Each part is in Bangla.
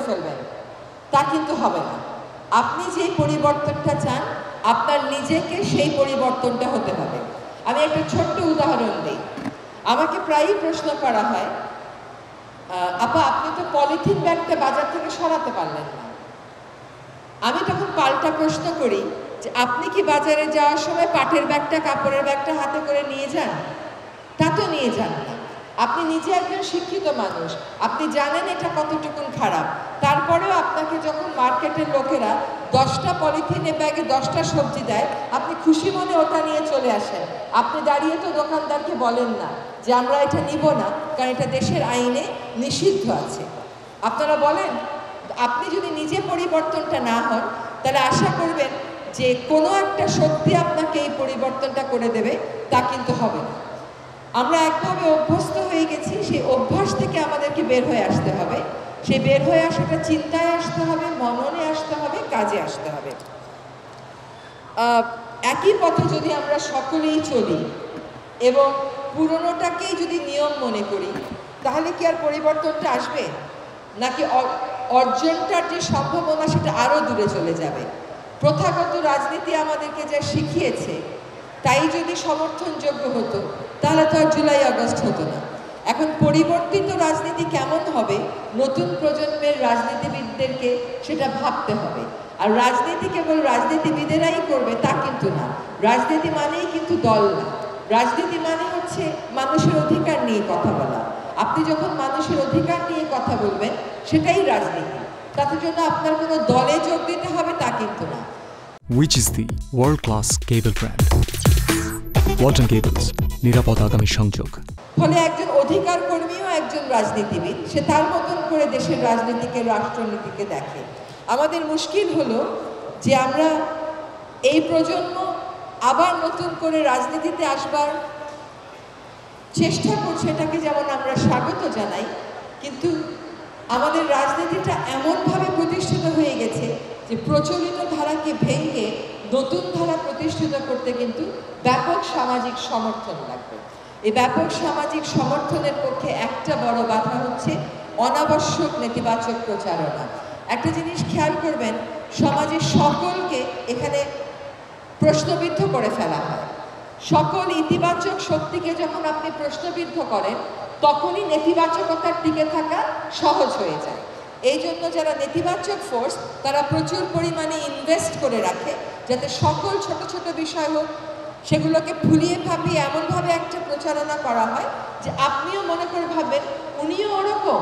ফেলবেন, তা কিন্তু হবে না। আপনি যে পরিবর্তনটা চান, আপনার নিজেকে সেই পরিবর্তনটা হতে হবে। আমি একটা ছোট্ট উদাহরণ দিই। আমাকে প্রায়ই প্রশ্ন করা হয়, আপা আপনি তো পলিথিন ব্যাগটা বাজার থেকে সরাতে পারলেন না। আমি তখন পাল্টা প্রশ্ন করি যে আপনি কি বাজারে যাওয়ার সময় পাটের ব্যাগটা, কাপড়ের ব্যাগটা হাতে করে নিয়ে যান? তা তো নিয়ে যান না। আপনি নিজে একজন শিক্ষিত মানুষ, আপনি জানেন এটা কতটুকুন খারাপ, তারপরেও আপনাকে যখন মার্কেটের লোকেরা 10টা পলিথিনের ব্যাগে 10টা সবজি দেয়, আপনি খুশি মনে ওটা নিয়ে চলে আসেন। আপনি দাঁড়িয়ে তো দোকানদারকে বলেন না যে আমরা এটা নিব না, কারণ এটা দেশের আইনে নিষিদ্ধ আছে। আপনারা বলেন, আপনি যদি নিজে পরিবর্তনটা না হন, তাহলে আশা করবেন যে কোনো একটা শক্তি আপনাকে এই পরিবর্তনটা করে দেবে, তা কিন্তু হবে না। আমরা একভাবে অভ্যস্ত হয়ে গেছি, সেই অভ্যাস থেকে আমাদেরকে বের হয়ে আসতে হবে। সেই বের হয়ে আসাটা চিন্তায় আসতে হবে, মননে আসতে হবে, কাজে আসতে হবে। একই পথে যদি আমরা সকলেই চলি এবং পুরনোটাকেই যদি নিয়ম মনে করি, তাহলে কি আর পরিবর্তনটা আসবে? নাকি অর্জনটার যে সম্ভাবনা সেটা আরও দূরে চলে যাবে? প্রথাগত রাজনীতি আমাদেরকে যা শিখিয়েছে তাই যদি সমর্থনযোগ্য হতো, তাহলে তো আর জুলাই আগস্ট হতো না। এখন পরিবর্তিত রাজনীতি কেমন হবে, নতুন প্রজন্মের রাজনীতিবিদদেরকে সেটা ভাবতে হবে। আর রাজনীতি কেবল রাজনীতিবিদেরাই করবে তা কিন্তু না। রাজনীতি মানেই কিন্তু দল না। রাজনীতি মানে হচ্ছে মানুষের অধিকার নিয়ে কথা বলা। আপনি যখন মানুষের অধিকার নিয়ে কথা বলবেন, সেটাই রাজনীতি। তাতে জন্য আপনার কোনো দলে যোগ দিতে হবে তা কিন্তু না। Which is the world-class cable brand? Walton Cables, নিরাপদ আগামী সংযোগ। ফলে একজন অধিকার কর্মীও একজন রাজনীতিবিদ, সে তার মতন করে দেশের রাজনীতিকে, রাষ্ট্রনীতিকে দেখে। আমাদের মুশকিল হলো যে আমরা এই প্রজন্ম আবার নতুন করে রাজনীতিতে আসবার চেষ্টা করছে, এটাকে যেমন আমরা স্বাগত জানাই, কিন্তু আমাদের রাজনীতিটা এমনভাবে প্রতিষ্ঠিত হয়ে গেছে যে প্রচলিত ধারাকে ভেঙে নতুন ধারা প্রতিষ্ঠিত করতে কিন্তু ব্যাপক সামাজিক সমর্থন লাগবে। এই ব্যাপক সামাজিক সমর্থনের পক্ষে একটা বড় বাধা হচ্ছে অনাবশ্যক নেতিবাচক প্রচারণা। একটা জিনিস খেয়াল করবেন, সমাজের সকলকে এখানে প্রশ্নবিদ্ধ করে ফেলা হয়। সকল ইতিবাচক শক্তিকে যখন আপনি প্রশ্নবিদ্ধ করেন, তখনই নেতিবাচকতার টিকে থাকা সহজ হয়ে যায়। এই জন্য যারা নেতিবাচক ফোর্স, তারা প্রচুর পরিমাণে ইনভেস্ট করে রাখে, যাতে সকল ছোট ছোট বিষয় হোক, সেগুলোকে ফুলিয়ে ভাবিয়ে এমনভাবে একটা প্রচারণা করা হয় যে আপনিও মনে করে ভাববেন উনিও ওরকম,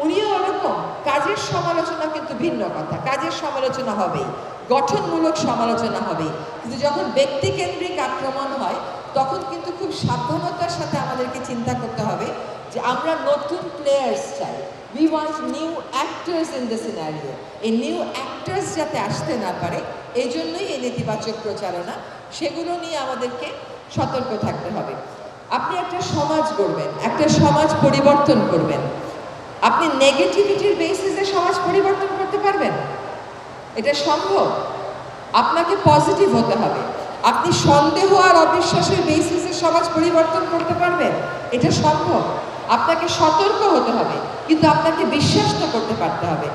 উনিও ওরকম। কাজের সমালোচনা কিন্তু ভিন্ন কথা, কাজের সমালোচনা হবেই, গঠনমূলক সমালোচনা হবেই, কিন্তু যখন ব্যক্তিকেন্দ্রিক আক্রমণ হয়, তখন কিন্তু খুব সাবধানতার সাথে আমাদেরকে চিন্তা করতে হবে যে আমরা নতুন প্লেয়ার্স চাই। We want new actors in the scenario. এই নিউ অ্যাক্টার্স যাতে আসতে না পারে, এই জন্যই এই নেতিবাচক প্রচারণা, সেগুলো নিয়ে আমাদেরকে সতর্ক থাকতে হবে। আপনি একটা সমাজ গড়বেন, একটা সমাজ পরিবর্তন করবেন, আপনি নেগেটিভিটির বেসিসে সমাজ পরিবর্তন করতে পারবেন? এটা সম্ভব? আপনাকে পজিটিভ হতে হবে। আপনি সন্দেহ আর অবিশ্বাসের বেসিসে সমাজ পরিবর্তন করতে পারবেন? এটা সম্ভব। আপনাকে সতর্ক হতে হবে, কিন্তু আপনাকে বিশ্বাস তো করতে পারতে হবে।